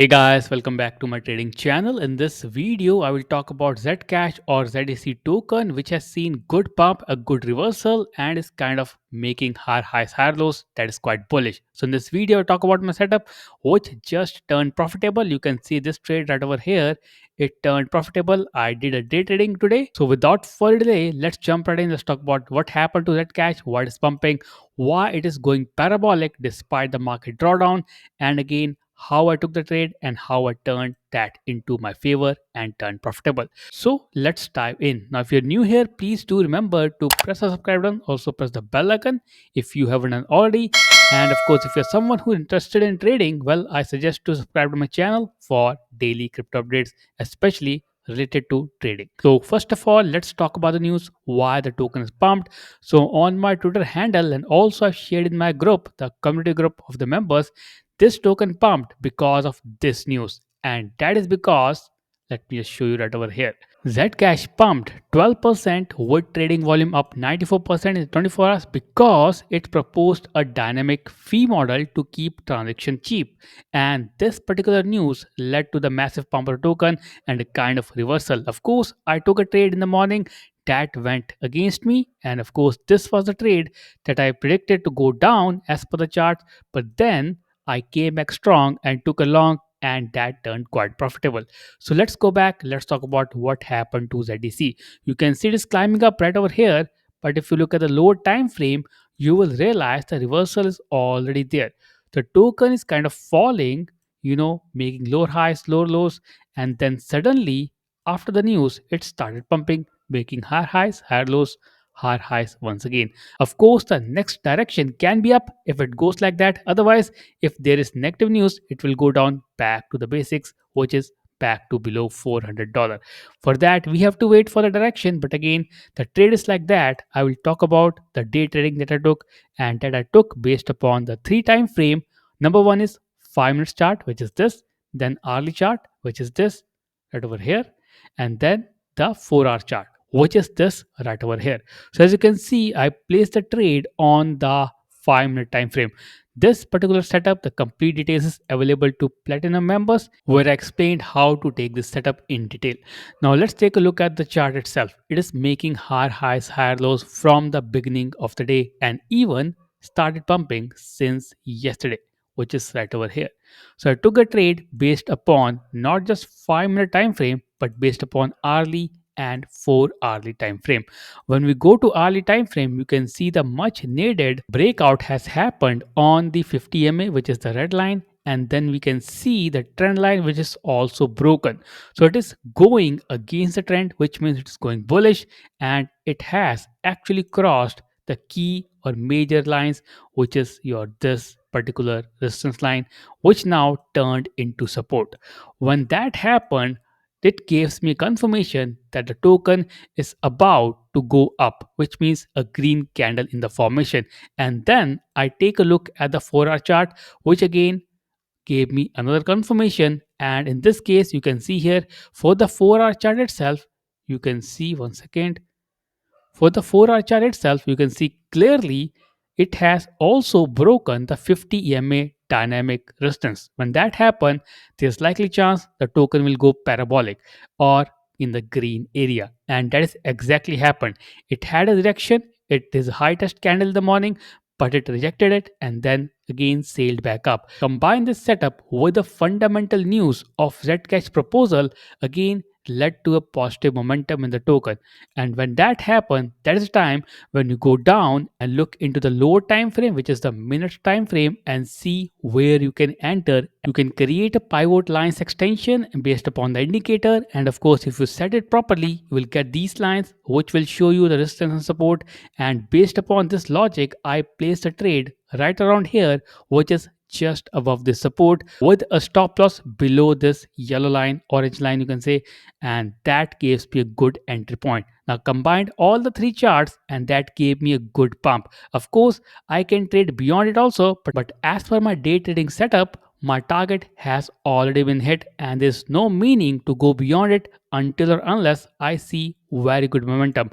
Hey guys, welcome back to my trading channel. In this video, I will talk about Zcash or ZEC token, which has seen good pump, a good reversal, and is kind of making higher highs, higher lows. That is quite bullish. So in this video, I'll talk about my setup, which just turned profitable. You can see this trade right over here. It turned profitable. I did a day trading today. So without further delay, let's jump right in. Let's talk about what happened to Zcash, what is pumping, why it is going parabolic despite the market drawdown, and again how I took the trade and how I turned that into my favor and turned profitable. So let's dive in. Now, if you're new here, please do remember to press the subscribe button, also press the bell icon if you haven't done already. And of course, if you're someone who's interested in trading, well, I suggest to subscribe to my channel for daily crypto updates, especially related to trading. So first of all, let's talk about the news, why the token is pumped. So on my Twitter handle, and also I've shared in my group, the community group of the members, this token pumped because of this news, and that is because, let me just show you right over here. Zcash pumped 12% with trading volume up 94% in 24 hours because it proposed a dynamic fee model to keep transaction cheap. And this particular news led to the massive pump of the token and a kind of reversal. Of course, I took a trade in the morning that went against me, and of course, this was the trade that I predicted to go down as per the chart, but then I came back strong and took a long, and that turned quite profitable. So let's go back. Let's talk about what happened to ZDC. You can see it is climbing up right over here, but if you look at the lower time frame, you will realize the reversal is already there. The token is kind of falling, making lower highs, lower lows, and then suddenly after the news, it started pumping, making higher highs, higher lows, higher highs once again. Of course, the next direction can be up if it goes like that. Otherwise, if there is negative news, it will go down back to the basics, which is back to below $400. For that, we have to wait for the direction. But again, the trade is like that. I will talk about the day trading that I took, and that I took based upon the three time frame. Number one is 5 minutes chart, which is this, then hourly chart, which is this right over here, and then the 4 hour chart, which is this right over here. So as you can see, I placed the trade on the 5 minute time frame. This particular setup, the complete details is available to Platinum members, where I explained how to take this setup in detail. Now let's take a look at the chart itself. It is making higher highs, higher lows from the beginning of the day and even started pumping since yesterday, which is right over here. So I took a trade based upon not just 5 minute time frame, but based upon hourly and 4 hourly time frame. When we go to hourly time frame, you can see the much needed breakout has happened on the 50 MA, which is the red line, and then we can see the trend line, which is also broken. So it is going against the trend, which means it is going bullish, and it has actually crossed the key or major lines, which is your this particular resistance line, which now turned into support. When that happened, it gives me confirmation that the token is about to go up, which means a green candle in the formation. And then I take a look at the 4 hour chart, which again gave me another confirmation. And in this case, you can see here for the 4 hour chart itself, you can see one second. For the 4 hour chart itself, you can see clearly it has also broken the 50 EMA dynamic resistance. When that happens, there's likely chance the token will go parabolic or in the green area. And that is exactly happened. It had a rejection. It is a high test candle in the morning, but it rejected it and then again sailed back up. Combine this setup with the fundamental news of Zcash proposal, again led to a positive momentum in the token. And when that happens, that is the time when you go down and look into the lower time frame, which is the minutes time frame, and see where you can enter. You can create a pivot lines extension based upon the indicator, and of course, if you set it properly, you will get these lines which will show you the resistance and support. And based upon this logic, I placed a trade right around here, which is just above this support with a stop loss below this yellow line, orange line, you can say, and that gives me a good entry point. Now combined all the three charts and that gave me a good pump. Of course, I can trade beyond it also, but as per my day trading setup, my target has already been hit and there's no meaning to go beyond it until or unless I see very good momentum.